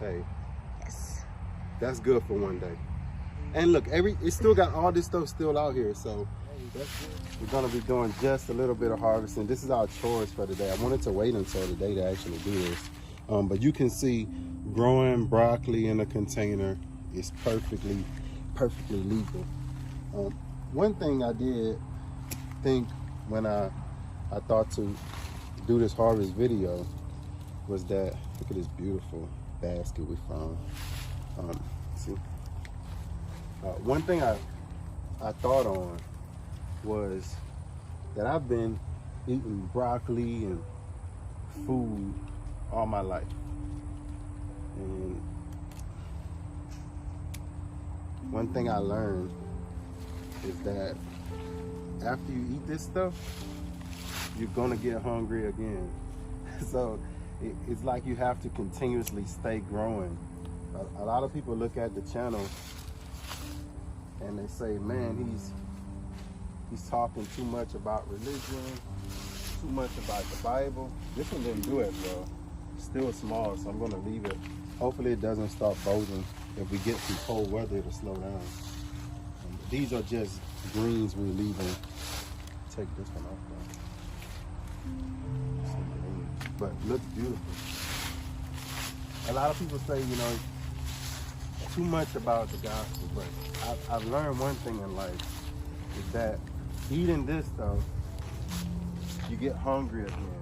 Hey. Yes. That's good for one day. And look, it's still got all this stuff still out here, so we're gonna be doing just a little bit of harvesting. This is our chores for today. I wanted to wait until today to actually do this. But you can see growing broccoli in a container is perfectly legal. One thing I did think when I thought to do this harvest video was that, look at this beautiful basket we found. See? One thing I thought on was that I've been eating broccoli and food all my life. And one thing I learned is that after you eat this stuff, you're gonna get hungry again. So it's like you have to continuously stay growing. A lot of people look at the channel and they say, man, he's talking too much about religion, too much about the Bible. This one didn't do it, bro. It's still small, so I'm gonna leave it. Hopefully it doesn't start folding. If we get some cold weather, it'll slow down. These are just greens we're leaving. Take this one off, bro. But it looks beautiful. A lot of people say, you know, too much about the gospel, but I've learned one thing in life is that eating this stuff, you get hungry again.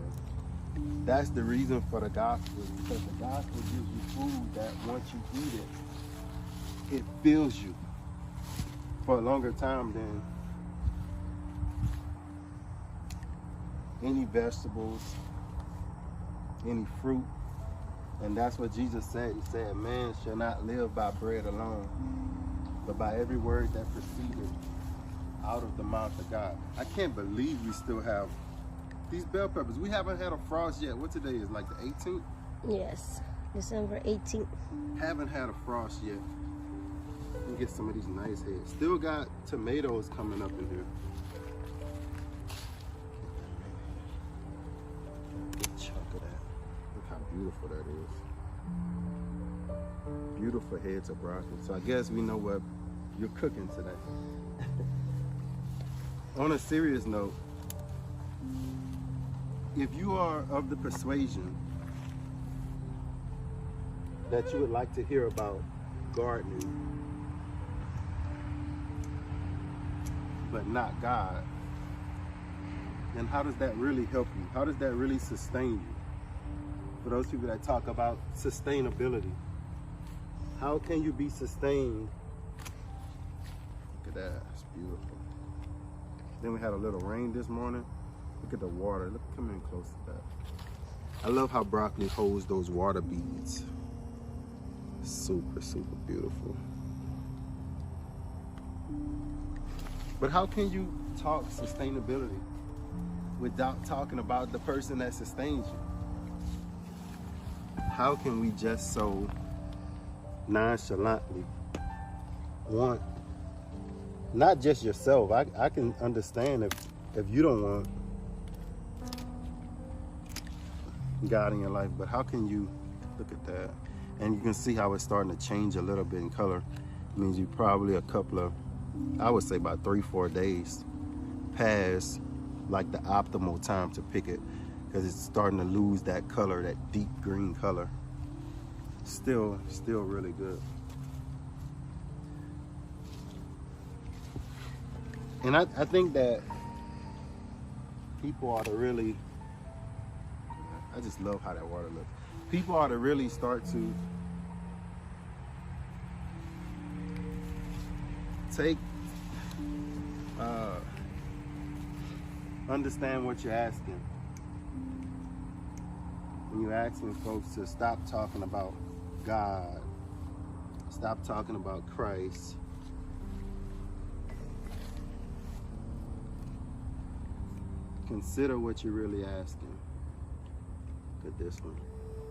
That's the reason for the gospel, because the gospel gives you food that once you eat it, it fills you for a longer time than any vegetables, any fruit. And that's what Jesus said. He said, man shall not live by bread alone, but by every word that proceeded out of the mouth of God. I can't believe we still have these bell peppers. We haven't had a frost yet. What today is, like the 18th? Yes, December 18th. Haven't had a frost yet. Let me get some of these nice heads. Still got tomatoes coming up in here. Good chunk of that. Look how beautiful that is. Beautiful heads of broccoli. So I guess we know what you're cooking today. On a serious note, if you are of the persuasion that you would like to hear about gardening, but not God, then how does that really help you? How does that really sustain you? For those people that talk about sustainability, how can you be sustained? Look at that, it's beautiful. Then we had a little rain this morning. Look at the water. Look, come in close to that. I love how broccoli holds those water beads. Super, super beautiful. But how can you talk sustainability without talking about the person that sustains you? How can we just so nonchalantly want not just yourself? I can understand if you don't want God in your life, but how can you look at that? And you can see how it's starting to change a little bit in color. It means you probably a couple of, I would say about 3-4 days past like the optimal time to pick it, because it's starting to lose that color, that deep green color. Still really good. And I think that people ought to really, I just love how that water looks. People ought to really start to take, understand what you're asking. When you're asking folks to stop talking about God, stop talking about Christ, consider what you're really asking. Look at this one.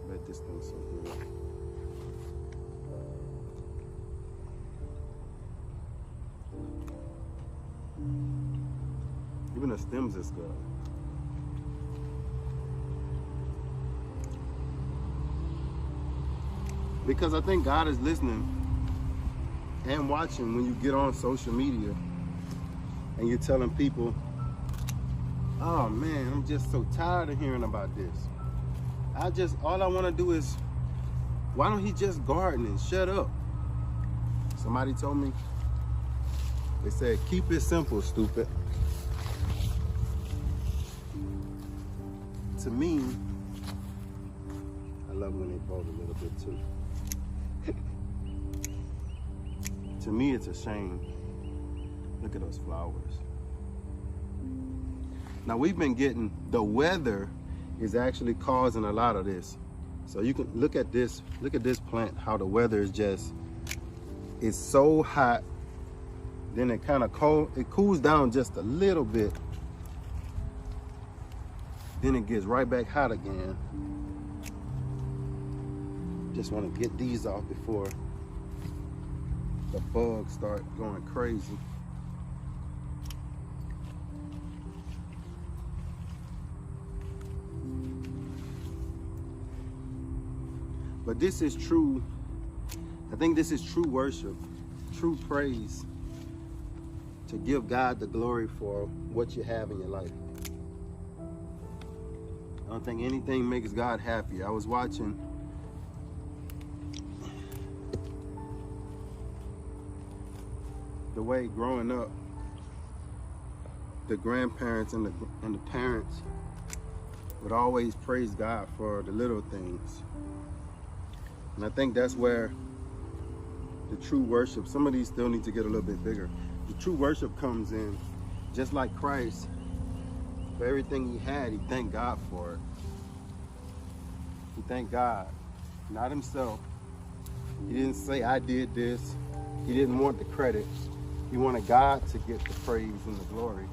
I bet this thing's so good. Even the stems is good. Because I think God is listening and watching when you get on social media and you're telling people, oh man, I'm just so tired of hearing about this. All I want to do is, why don't he just garden and shut up? Somebody told me, they said, keep it simple, stupid. To me, I love when they fold a little bit too. To me, it's a shame. Look at those flowers. Now we've been getting, the weather is actually causing a lot of this. So you can look at this plant, how the weather is just, it's so hot, then it kind of cold, it cools down just a little bit, then it gets right back hot again. Just want to get these off before the bugs start going crazy. But this is true, I think this is true worship, true praise, to give God the glory for what you have in your life. I don't think anything makes God happy. I was watching the way growing up, the grandparents and the parents would always praise God for the little things. And I think that's where the true worship, some of these still need to get a little bit bigger. The true worship comes in, just like Christ, for everything he had, he thanked God for it. He thanked God, not himself. He didn't say, I did this. He didn't want the credit. He wanted God to get the praise and the glory.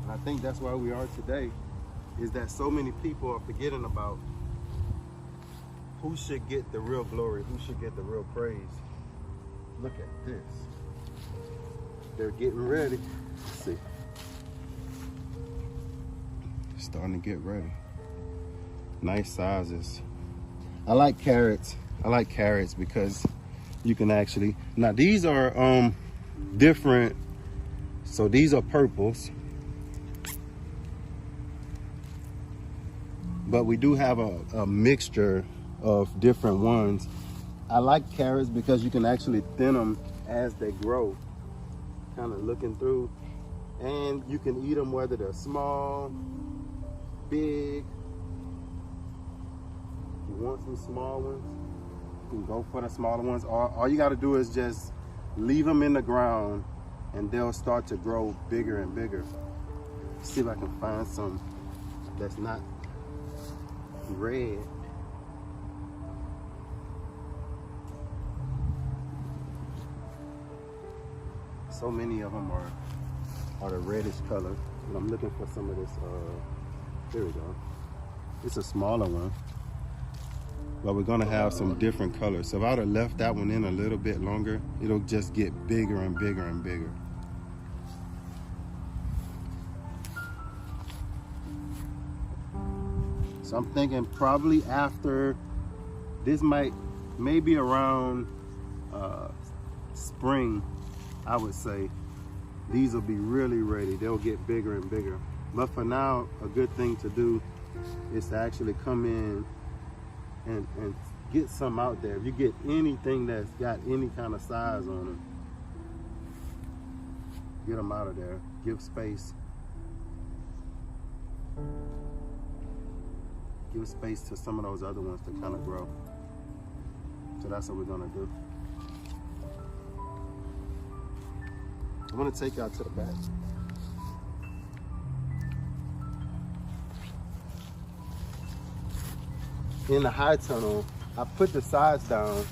And I think that's why we are today, is that so many people are forgetting about who should get the real glory, who should get the real praise. Look at this. They're getting ready. Let's see. Starting to get ready. Nice sizes. I like carrots. I like carrots because you can actually, now these are different. So these are purples. But we do have a mixture of different ones. I like carrots because you can actually thin them as they grow, kind of looking through, and you can eat them whether they're small, big. If you want some small ones, you can go for the smaller ones. All you got to do is just leave them in the ground and they'll start to grow bigger and bigger. Let's see if I can find some that's not red. So many of them are the reddish color. And I'm looking for some of this, here we go. It's a smaller one, but we're gonna have some different colors. So if I'd have left that one in a little bit longer, it'll just get bigger and bigger and bigger. So I'm thinking probably after, this maybe around spring, I would say, these will be really ready. They'll get bigger and bigger. But for now, a good thing to do is to actually come in and get some out there. If you get anything that's got any kind of size on them, get them out of there. Give space. Give space to some of those other ones to kind of grow. So that's what we're gonna do. I'm gonna take y'all to the back. In the high tunnel, I put the sides down,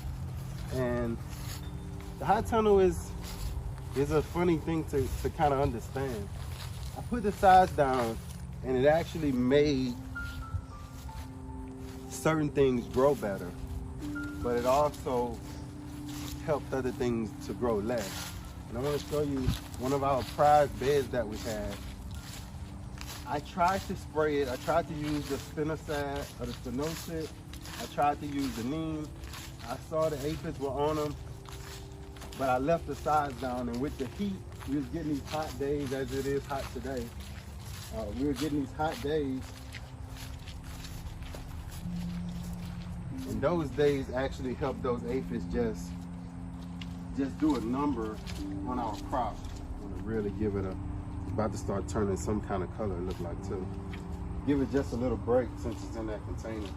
and the high tunnel is a funny thing to kind of understand. I put the sides down, and it actually made certain things grow better, but it also helped other things to grow less. And I want to show you one of our prized beds that we had. I tried to spray it. I tried to use the spinosad or the spinosad. I tried to use the neem. I saw the aphids were on them, but I left the sides down, and with the heat, we was getting these hot days as it is hot today. We were getting these hot days, and those days actually helped those aphids just do a number on our crop. I want to really give it it's about to start turning some kind of color, it look like too. Give it just a little break since it's in that container.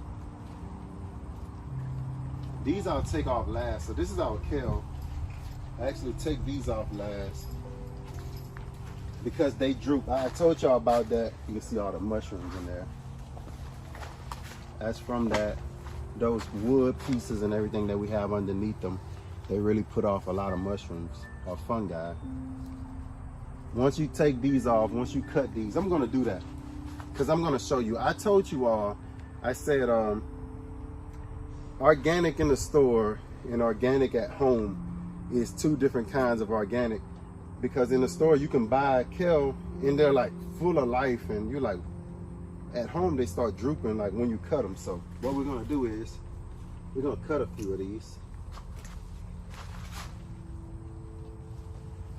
These I'll take off last. So this is our kale. I actually take these off last because they droop. I told y'all about that. You can see all the mushrooms in there. That's from those wood pieces and everything that we have underneath them. They really put off a lot of mushrooms or fungi. Once you take these off, once you cut these, I'm gonna do that because I'm gonna show you. I told you all, I said organic in the store and organic at home is two different kinds of organic, because in the store you can buy kale and they're like full of life, and you're like, at home they start drooping like when you cut them. So what we're gonna do is we're gonna cut a few of these,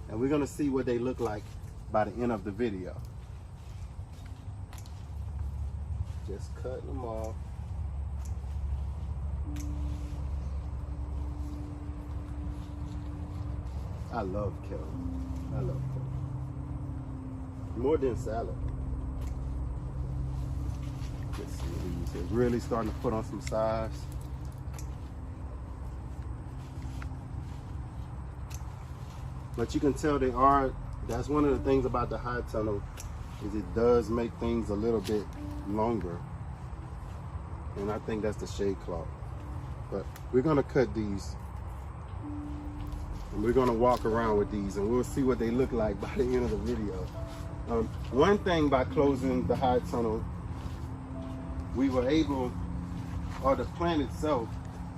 and we're gonna see what they look like by the end of the video. Just cutting them off. I love kale. I love kale. More than salad. Let's see these. They're really starting to put on some size. But you can tell they are, that's one of the things about the high tunnel, is it does make things a little bit longer. And I think that's the shade cloth. But we're gonna cut these. And we're gonna walk around with these and we'll see what they look like by the end of the video. One thing by closing the high tunnel, we were able, or the plant itself,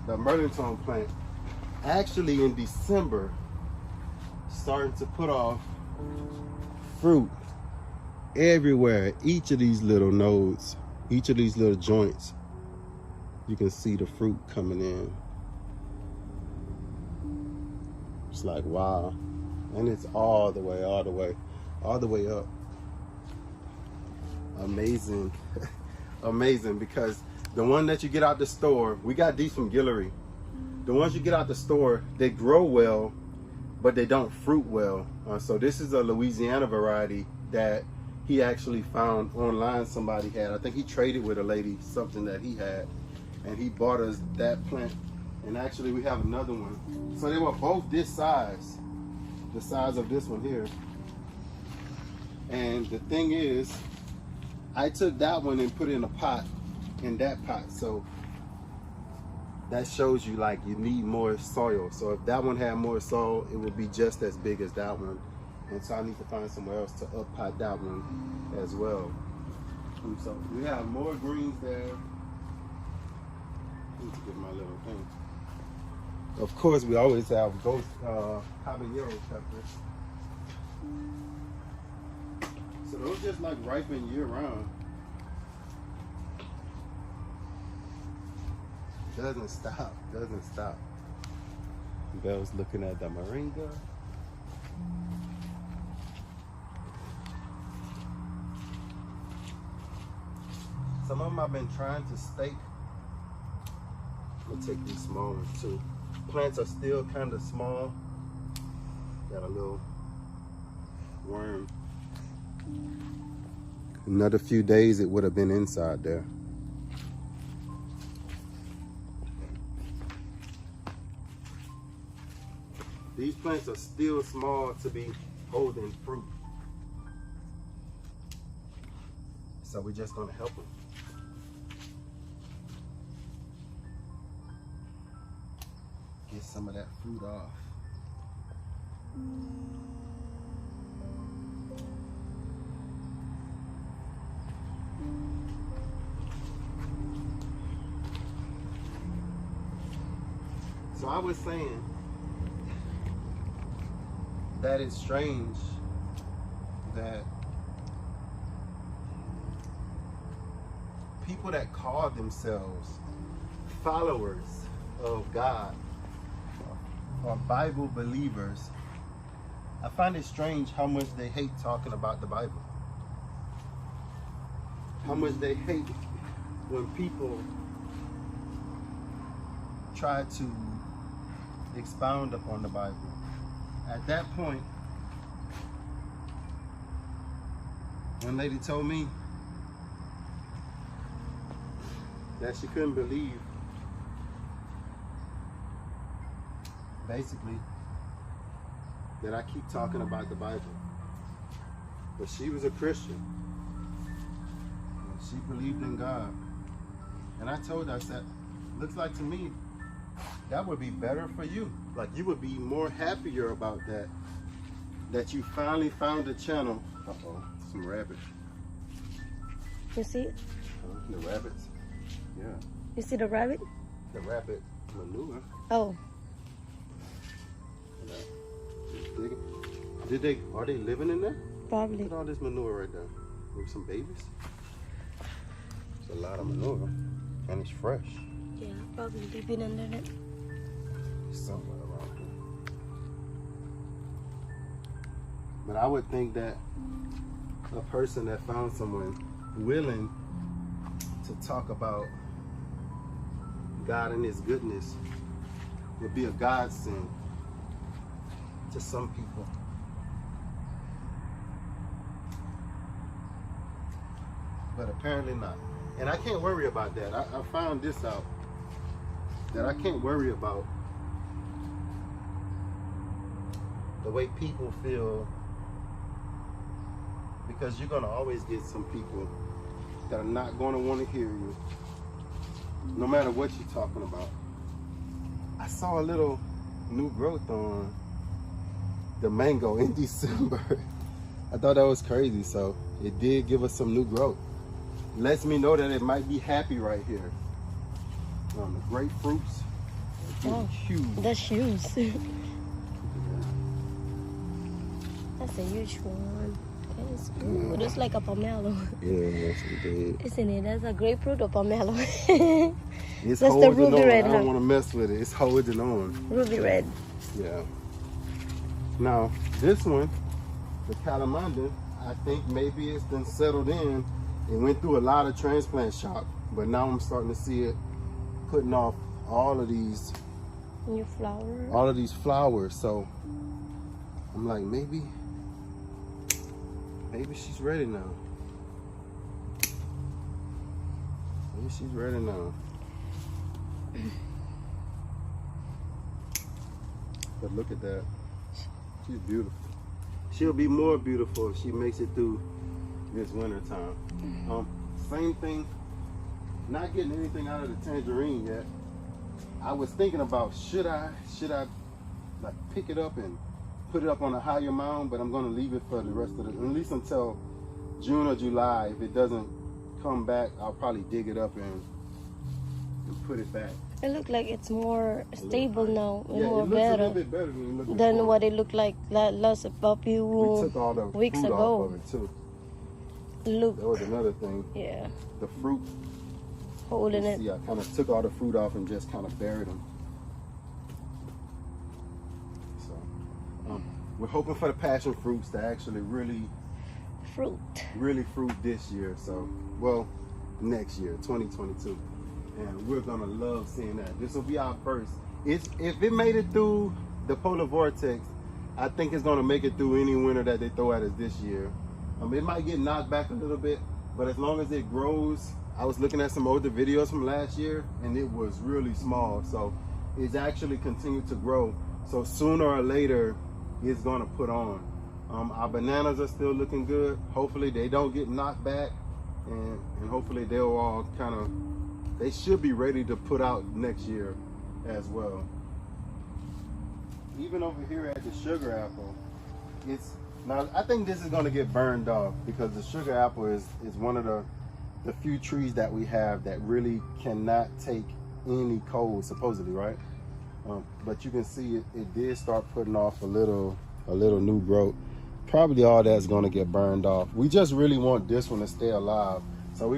the myrtle plant, actually in December, starting to put off fruit everywhere. Each of these little nodes, each of these little joints, you can see the fruit coming in. It's like, wow. And it's all the way up. Amazing. Amazing, because the one that you get out the store, we got these from Guillory. The ones you get out the store, they grow well, but they don't fruit well. So this is a Louisiana variety that he actually found online. Somebody had, I think he traded with a lady something that he had, and he bought us that plant. And actually we have another one. So they were both this size, the size of this one here. And the thing is, I took that one and put it in a pot, in that pot. So that shows you like you need more soil. So if that one had more soil, it would be just as big as that one. And so I need to find somewhere else to up pot that one as well. And so we have more greens there. I need to get my little thing. Of course, we always have ghost habanero peppers. So those just like ripen year round. Doesn't stop, doesn't stop. Belle's looking at the moringa. Some of them I've been trying to stake. We'll take these small ones too. Plants are still kind of small. Got a little worm. Another few days it would have been inside there. These plants are still small to be holding fruit. So we're just gonna help them. Get some of that fruit off. So I was saying that it's strange that people that call themselves followers of God or Bible believers, I find it strange how much they hate talking about the Bible. How much they hate when people try to expound upon the Bible. At that point, one lady told me that she couldn't believe, basically, that I keep talking about the Bible. But she was a Christian. And she believed in God. And I told her, I said, looks like to me that would be better for you. Like you would be more happier about that. That you finally found a channel. Uh-oh, some rabbits. You see it? The rabbits. Yeah. You see the rabbit? The rabbit manure. Oh. Are they living in there? Probably. Look at all this manure right there. With some babies. It's a lot of manure. And it's fresh. Yeah, probably living under it. Somewhere around here. But I would think that a person that found someone willing to talk about God and His goodness would be a godsend to some people. But apparently not. And I can't worry about that. I found this out, that I can't worry about the way people feel, because you're going to always get some people that are not going to want to hear you, no matter what you're talking about. I saw a little new growth on the mango in December. I thought that was crazy, so it did give us some new growth. Lets me know that it might be happy right here. The grapefruits are huge. That's huge. That's a huge one. Ooh, it looks like a pomelo. Yes, it did. Isn't it? That's a grapefruit or pomelo. It's That's holding the ruby on. red. I don't want to mess with it. It's holding on. Ruby red. Yeah. Now, this one, the calamanda, I think maybe it's been settled in. It went through a lot of transplant shock, but now I'm starting to see it putting off all of these New flower. All of these flowers. So I'm like, maybe she's ready now. Maybe she's ready now. But look at that. She's beautiful. She'll be more beautiful if she makes it through this winter time. Same thing, not getting anything out of the tangerine yet. I was thinking about should I like pick it up and put it up on a higher mound, but I'm gonna leave it for the rest of the, at least until June or July. If it doesn't come back, I'll probably dig it up and put it back. It looks like it's more stable now, and yeah, more it looks better a little bit better than what it looked like last a few we took all the weeks fruit ago. off of it too. Look. That was another thing. Yeah. The fruit. Holding it. See, I kind of took all the fruit off and just kind of buried them. So, we're hoping for the passion fruits to actually really fruit this year. So, well, next year, 2022. And we're gonna love seeing that. This will be our first. If it made it through the polar vortex, I think it's gonna make it through any winter that they throw at us this year. It might get knocked back a little bit, but as long as it grows, I was looking at some older videos from last year and it was really small. So it's actually continued to grow. So sooner or later, it's gonna put on. Our bananas are still looking good. Hopefully they don't get knocked back, and hopefully they'll all they should be ready to put out next year as well. Even over here at the sugar apple, now I think this is gonna get burned off because the sugar apple is one of the few trees that we have that really cannot take any cold, supposedly, right? But you can see it did start putting off a little new growth. Probably all that's gonna get burned off. We just really want this one to stay alive. So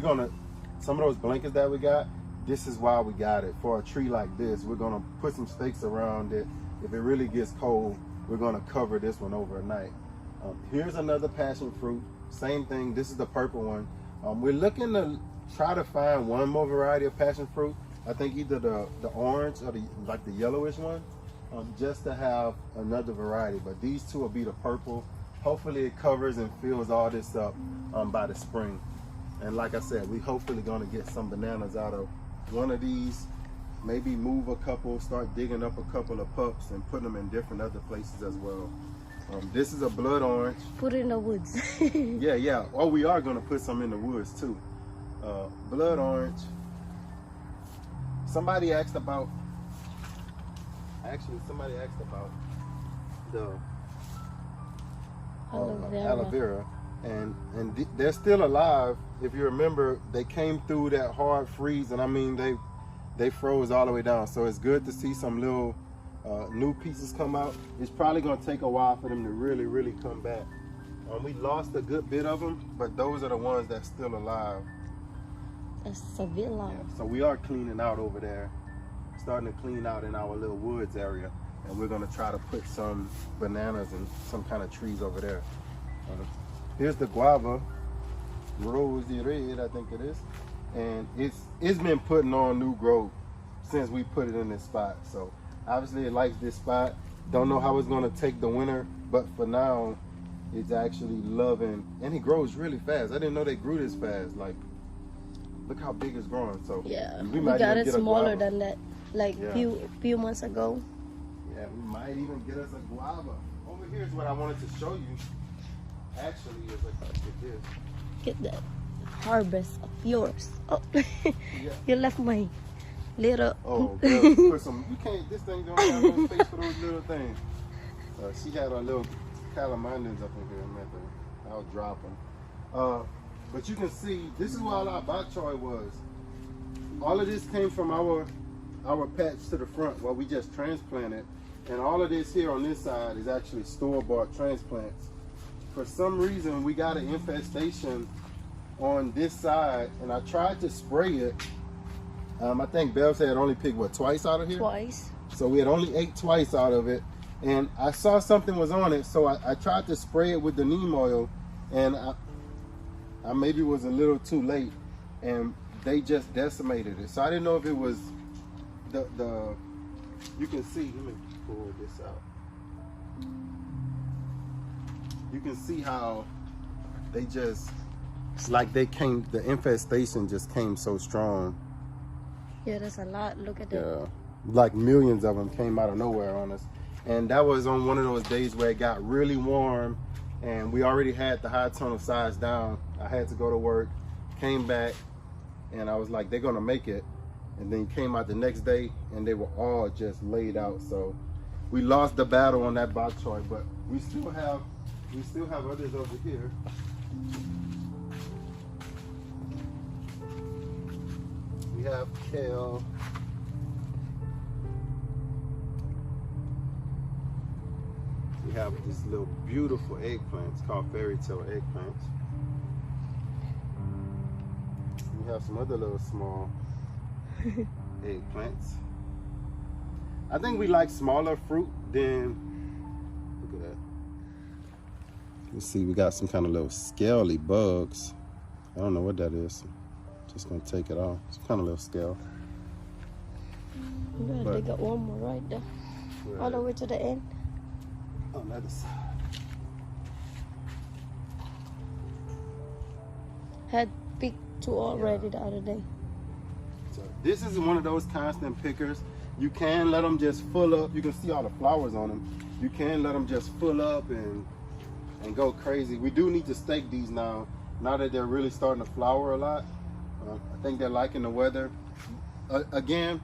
some of those blankets that we got, this is why we got it. For a tree like this, we're gonna put some stakes around it. If it really gets cold, we're gonna cover this one overnight. Here's another passion fruit. Same thing, this is the purple one. We're looking to try to find one more variety of passion fruit. I think either the orange or the yellowish one, just to have another variety. But these two will be the purple. Hopefully it covers and fills all this up by the spring. And like I said, we hopefully gonna get some bananas out of one of these. Maybe move a couple, start digging up a couple of pups and put them in different other places as well. This is a blood orange. Put it in the woods. Yeah. Oh, we are gonna put some in the woods too. Blood orange. Somebody asked about the aloe vera, and they're still alive. If you remember, they came through that hard freeze, and I mean they froze all the way down. So it's good to see some little new pieces come out. It's probably gonna take a while for them to really come back. We lost a good bit of them, but those are the ones that's still alive. It's a villa. Yeah, so we are cleaning out over there, starting to clean out in our little woods area, and we're gonna try to put some bananas and some kind of trees over there. Here's the guava, rosy red, I think it is, and it's been putting on new growth since we put it in this spot. So obviously it likes this spot. Don't know how it's gonna take the winter, but for now it's actually loving, and it grows really fast. I didn't know they grew this fast. Like, look how big it's growing. So yeah, we got it get smaller than that, like few months ago. Yeah, we might even get us a guava. Over here is what I wanted to show you. Actually, is like this. Get that harvest of yours. Oh, Yeah. You left my little. Oh, girl, put some. You can't. This thing don't have no space for those little things. She had her little calamandins up in here. I'll drop them. But you can see, this is where all our bok choy was. All of this came from our patch to the front where we just transplanted. And all of this here on this side is actually store-bought transplants. For some reason, we got an infestation on this side, and I tried to spray it. I think Bev said only picked, what, twice out of here? Twice. So we had only ate twice out of it. And I saw something was on it, so I tried to spray it with the neem oil, and I maybe was a little too late, and they just decimated it. So I didn't know if it was the you can see, let me pull this out. You can see how they just, like the infestation just came so strong. Yeah, that's a lot. Look at that. Yeah, like millions of them came out of nowhere on us. And that was on one of those days where it got really warm, and we already had the high tunnel size down. I had to go to work, came back, and I was like, they're gonna make it. And then came out the next day, and they were all just laid out. So we lost the battle on that bok choy, but we still have others over here. We have kale. We have these little beautiful eggplants called fairy tale eggplants. We have some other little small eggplants. I think we like smaller fruit than, look at that. You see, we got some kind of little scaly bugs. I don't know what that is. Just gonna take it off. It's kind of little scale. Yeah, they got one more right there. Right. All the way to the end. On the other side. Had picked two already the other day. So this is one of those constant pickers. You can let them just full up. You can see all the flowers on them. You can let them just full up and go crazy. We do need to stake these now that they're really starting to flower a lot. I think they're liking the weather. Again,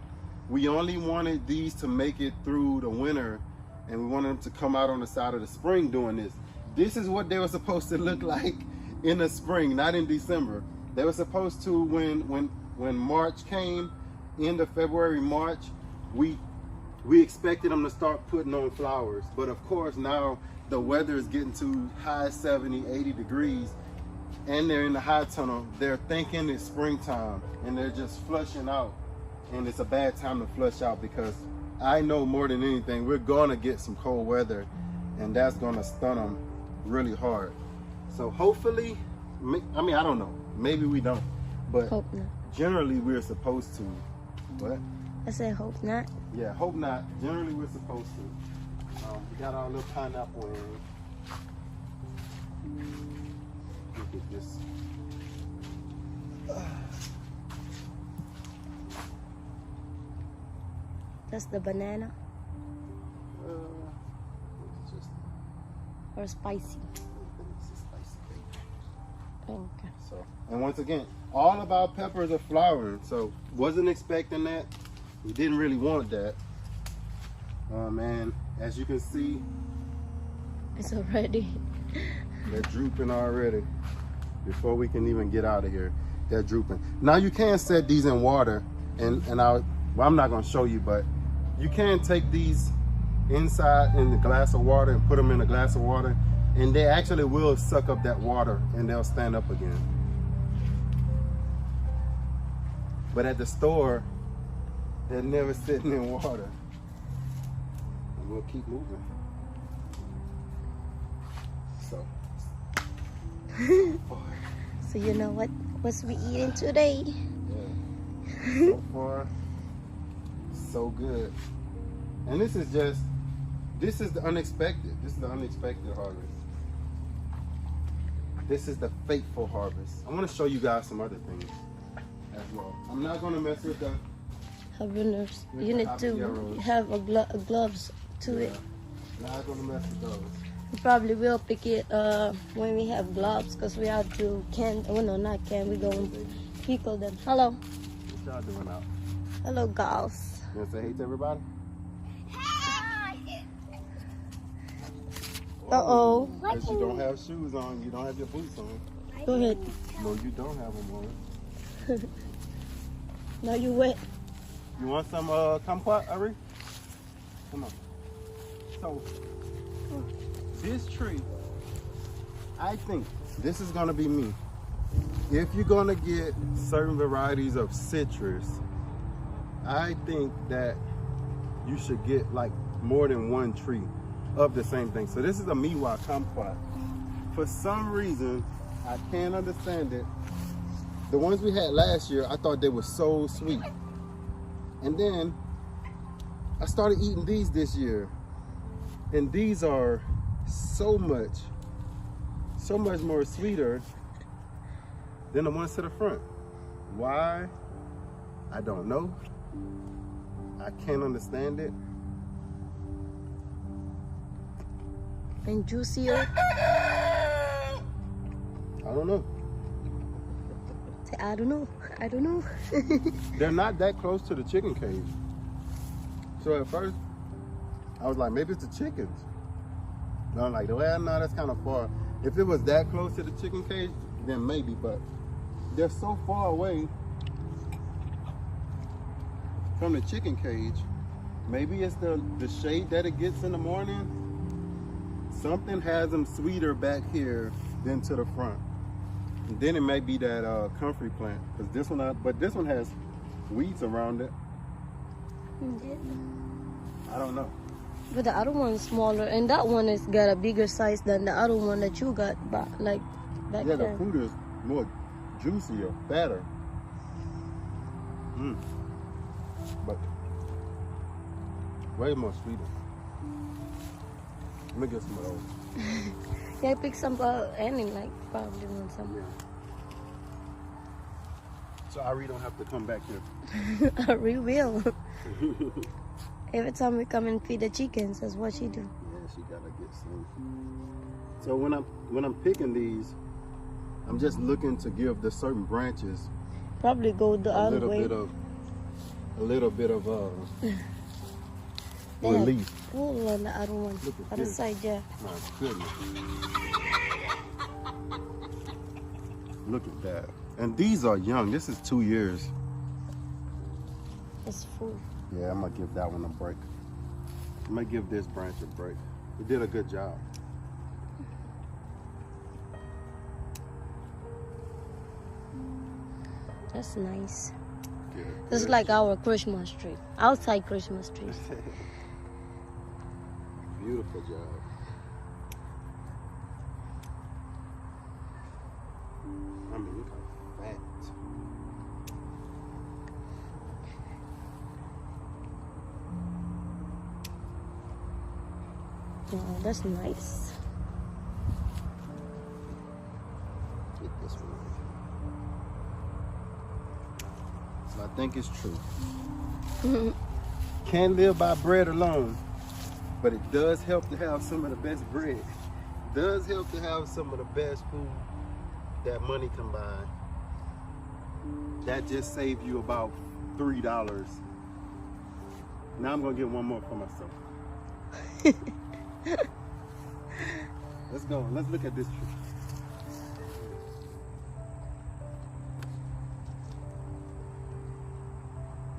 we only wanted these to make it through the winter, and we wanted them to come out on the side of the spring doing this. This is what they were supposed to look like in the spring, not in December. They were supposed to, when March came, end of February, March, we expected them to start putting on flowers. But of course now the weather is getting to high 70, 80 degrees, and they're in the high tunnel. They're thinking it's springtime, and they're just flushing out. and it's a bad time to flush out because I know more than anything we're gonna get some cold weather, and that's gonna stun them really hard. So hopefully, I mean, I don't know, maybe we don't, but Hope not. generally we're supposed to. What? I said hope not. Yeah, hope not. Generally we're supposed to. We got our little pineapple in. Look at this. That's the banana It's just or spicy. it's a spicy cake. Oh, okay. So, and once again, all of our peppers are flowering. So, wasn't expecting that. We didn't really want that. And as you can see, It's already. they're drooping already. Before we can even get out of here, they're drooping. Now you can set these in water, and well, I'm not gonna show you, but you can take these inside in the glass of water and put them in a glass of water, and they actually will suck up that water and they'll stand up again. But at the store, they're never sitting in water. And we'll keep moving. So. So you know what's we eating today? Yeah. So far, so good. And this is the unexpected. This is the unexpected harvest. This is the faithful harvest. I want to show you guys some other things as well. I'm not going to mess with the Habaners. With You the need to habaneros. have a gloves to it. Not going to mess with those. We probably will pick it when we have gloves because we have to not can. We're going to pickle them. Hello. What y'all doing out? Hello, girls. You want to say hey to everybody? Uh-oh. Because you don't have shoes on, you don't have your boots on. Go ahead. No, you don't have them on. Now you wet. You want some kumquat, Ari? Come on. So, this tree, I think this is gonna be me. If you're gonna get certain varieties of citrus, I think that you should get like more than one tree of the same thing. So this is a Miwa kumquat. For some reason, I can't understand it. The ones we had last year, I thought they were so sweet. And then I started eating these this year. And these are so much more sweeter than the ones to the front. Why? I don't know. I can't understand it. And juicier. I don't know. Say, I don't know. I don't know. They're not that close to the chicken cage. So at first, I was like, maybe it's the chickens. And I'm like, well, no, that's kind of far. If it was that close to the chicken cage, then maybe, but they're so far away from the chicken cage. Maybe it's the shade that it gets in the morning. Something has them sweeter back here than to the front. And then it may be that comfrey plant, because this one has weeds around it. I don't know. But the other one's smaller, and that one has got a bigger size than the other one that you got back Yeah, there. the fruit is more juicier, fatter. But way more sweeter. Let me get some of those. Yeah, I picked some any like probably want some. Yeah. So Ari don't have to come back here. We will. Every time we come and feed the chickens, that's what she do. Yeah, she gotta get some. So when I'm picking these, I'm just looking to give the certain branches Probably go the a other little way. bit of They have relief. wool on the other one. Look at Other this. side, yeah. My goodness. Look at that. And these are young. This is 2 years. It's full. Yeah, I'm gonna give that one a break. I'm gonna give this branch a break. We did a good job. That's nice. It's like our Christmas tree, outside Christmas trees. Beautiful job. I mean, look how fat. Wow, that's nice. Get this one. So I think it's true. Can't live by bread alone, but it does help to have some of the best bread. It does help to have some of the best food that money can buy. That just saved you about $3. Now I'm gonna get one more for myself. Let's go. Let's look at this tree.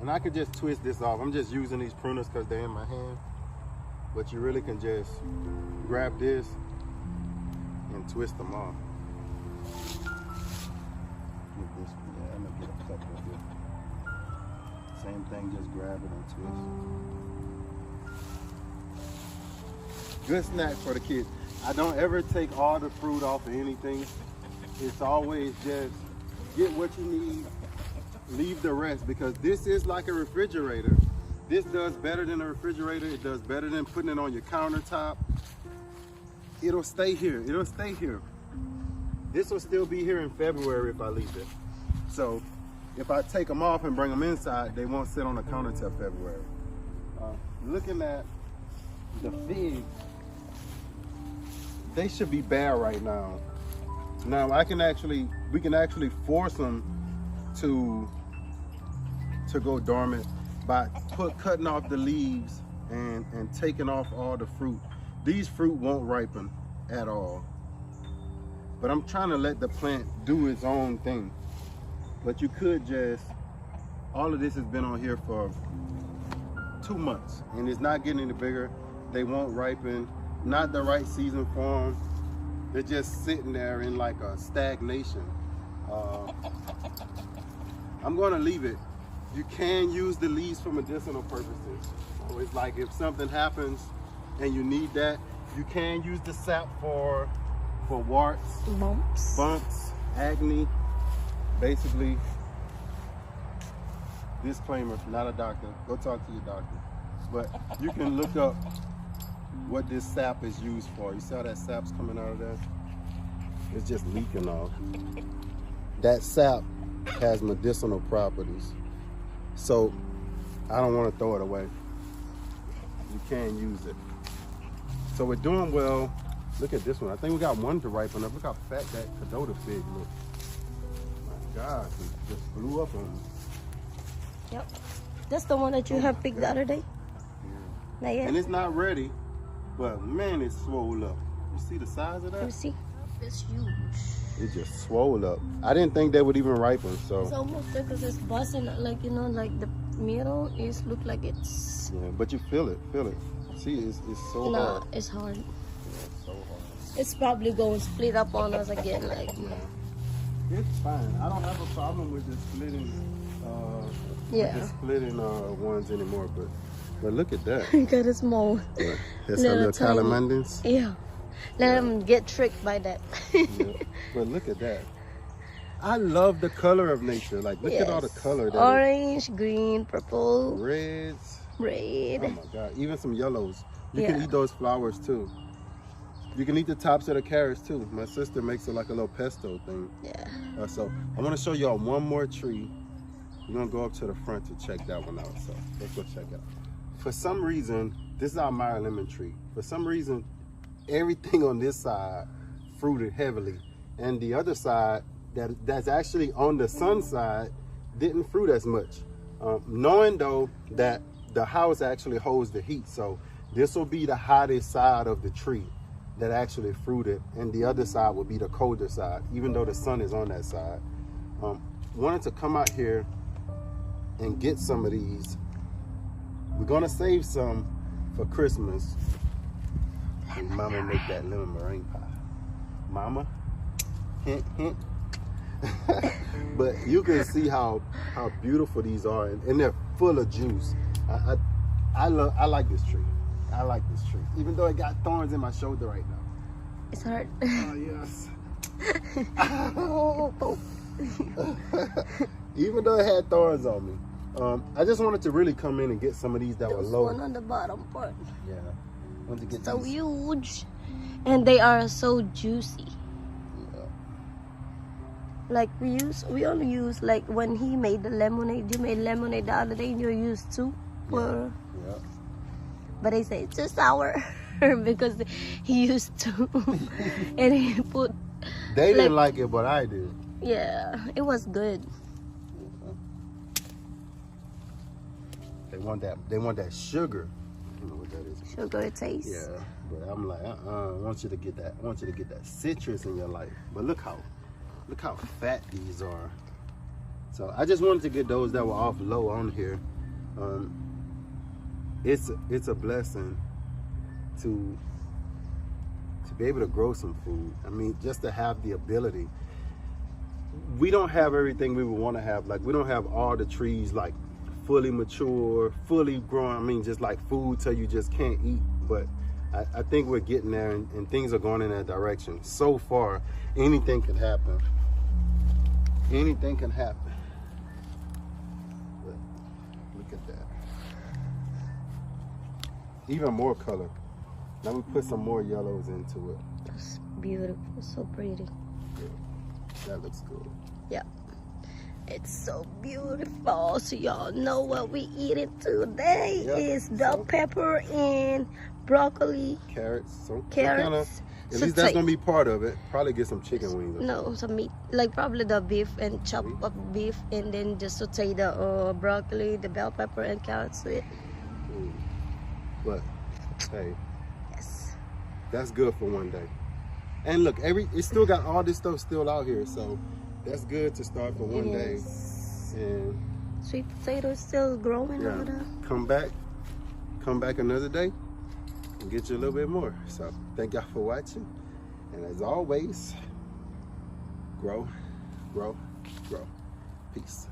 And I could just twist this off. I'm just using these pruners because they're in my hand. But you really can just grab this and twist them off. Get this one. Yeah, I'm gonna get a couple of it. Same thing, just grab it and twist. Good snack for the kids. I don't ever take all the fruit off of anything. It's always just get what you need, leave the rest, because this is like a refrigerator. This does better than a refrigerator. It does better than putting it on your countertop. It'll stay here. It'll stay here. This will still be here in February if I leave it. So if I take them off and bring them inside, they won't sit on the counter till February. Looking at the figs, they should be bare right now. Now we can actually force them to go dormant by cutting off the leaves and taking off all the fruit. These fruit won't ripen at all. But I'm trying to let the plant do its own thing. But you could just, all of this has been on here for 2 months and it's not getting any bigger. They won't ripen, not the right season for them. They're just sitting there in like a stagnation. I'm gonna leave it. You can use the leaves for medicinal purposes. So it's like if something happens and you need that, you can use the sap for warts, bumps, acne. Basically, disclaimer, not a doctor. Go talk to your doctor. But you can look up what this sap is used for. You see how that sap's coming out of there? It's just leaking off. That sap has medicinal properties. So I don't want to throw it away. You can use it. So we're doing well. Look at this one. I think we got one to ripen up. Look how fat that Cadota fig looks. My gosh, it just blew up on me. Yep. That's the one that you have picked the other day? Yeah. Not yet. And it's not ready, but man, it's swole up. You see the size of that? Let me see. It's huge. It just swole up. I didn't think they would even ripen, so. It's almost there because it's busting, like, you know, like the middle is look like it's. Yeah, but you feel it, See, it's so hard. It's hard. Yeah, it's so hard. It's probably going to split up on us again, like. Yeah. It's fine. I don't have a problem with the splitting, ones anymore, but look at that. Look at it small. Yeah. That's our little calamandins. Yeah. Let them get tricked by that. Yeah. But look at that. I love the color of nature. Like, look at all the color. Orange, green, purple. Reds. Red. Oh my God. Even some yellows. You can eat those flowers too. You can eat the tops of the carrots too. My sister makes it like a little pesto thing. Yeah. So I want to show y'all one more tree. We're going to go up to the front to check that one out. So let's go check it out. For some reason, this is our Meyer lemon tree. For some reason, everything on this side fruited heavily, and the other side that's actually on the sun side didn't fruit as much. Knowing though that the house actually holds the heat, so this will be the hottest side of the tree that actually fruited, and the other side will be the colder side, even though the sun is on that side. Wanted to come out here and get some of these. We're gonna save some for Christmas. And Mama make that lemon meringue pie. Mama, hint, hint. But you can see how beautiful these are, and they're full of juice. I like this tree. I like this tree, even though it got thorns in my shoulder right now. It's hard. Oh yes. Even though it had thorns on me. I just wanted to really come in and get some of these that were low. One on the bottom part. Yeah. Wanted to get So these. huge, and they are so juicy. Yeah. Like we only use like when he made the lemonade. You made lemonade the other day, and you used two for. Yeah. But they say it's just sour because he used two, and he put. They didn't like it, but I did. Yeah, it was good. They want that sugar. You know what that is? Sugar taste. Yeah, but I'm like, I want you to get that. I want you to get that citrus in your life. But look how fat these are. So I just wanted to get those that were off low on here. It's a blessing to be able to grow some food. I mean, just to have the ability. We don't have everything we would want to have. Like, we don't have all the trees like fully mature, fully grown. I mean, just like food till you just can't eat. But I think we're getting there, and things are going in that direction. So far, anything can happen. Anything can happen. But look at that. Even more color. Now we put some more yellows into it. That's beautiful, so pretty. Yeah, that looks good. Yeah. It's so beautiful. So y'all know what we eating today is bell pepper and broccoli. Carrots. So Carrots. At least that's gonna be part of it. Probably get some chicken wings. No, some meat. Like probably the beef and chop up beef, and then just saute the broccoli, the bell pepper, and carrots with it. But hey, Yes. that's good for one day. And look, it still got all this stuff still out here, so that's good to start for one day. And sweet potato is still growing over there. Come back another day and get you a little bit more. So thank y'all for watching, and as always, grow, grow, grow. Peace.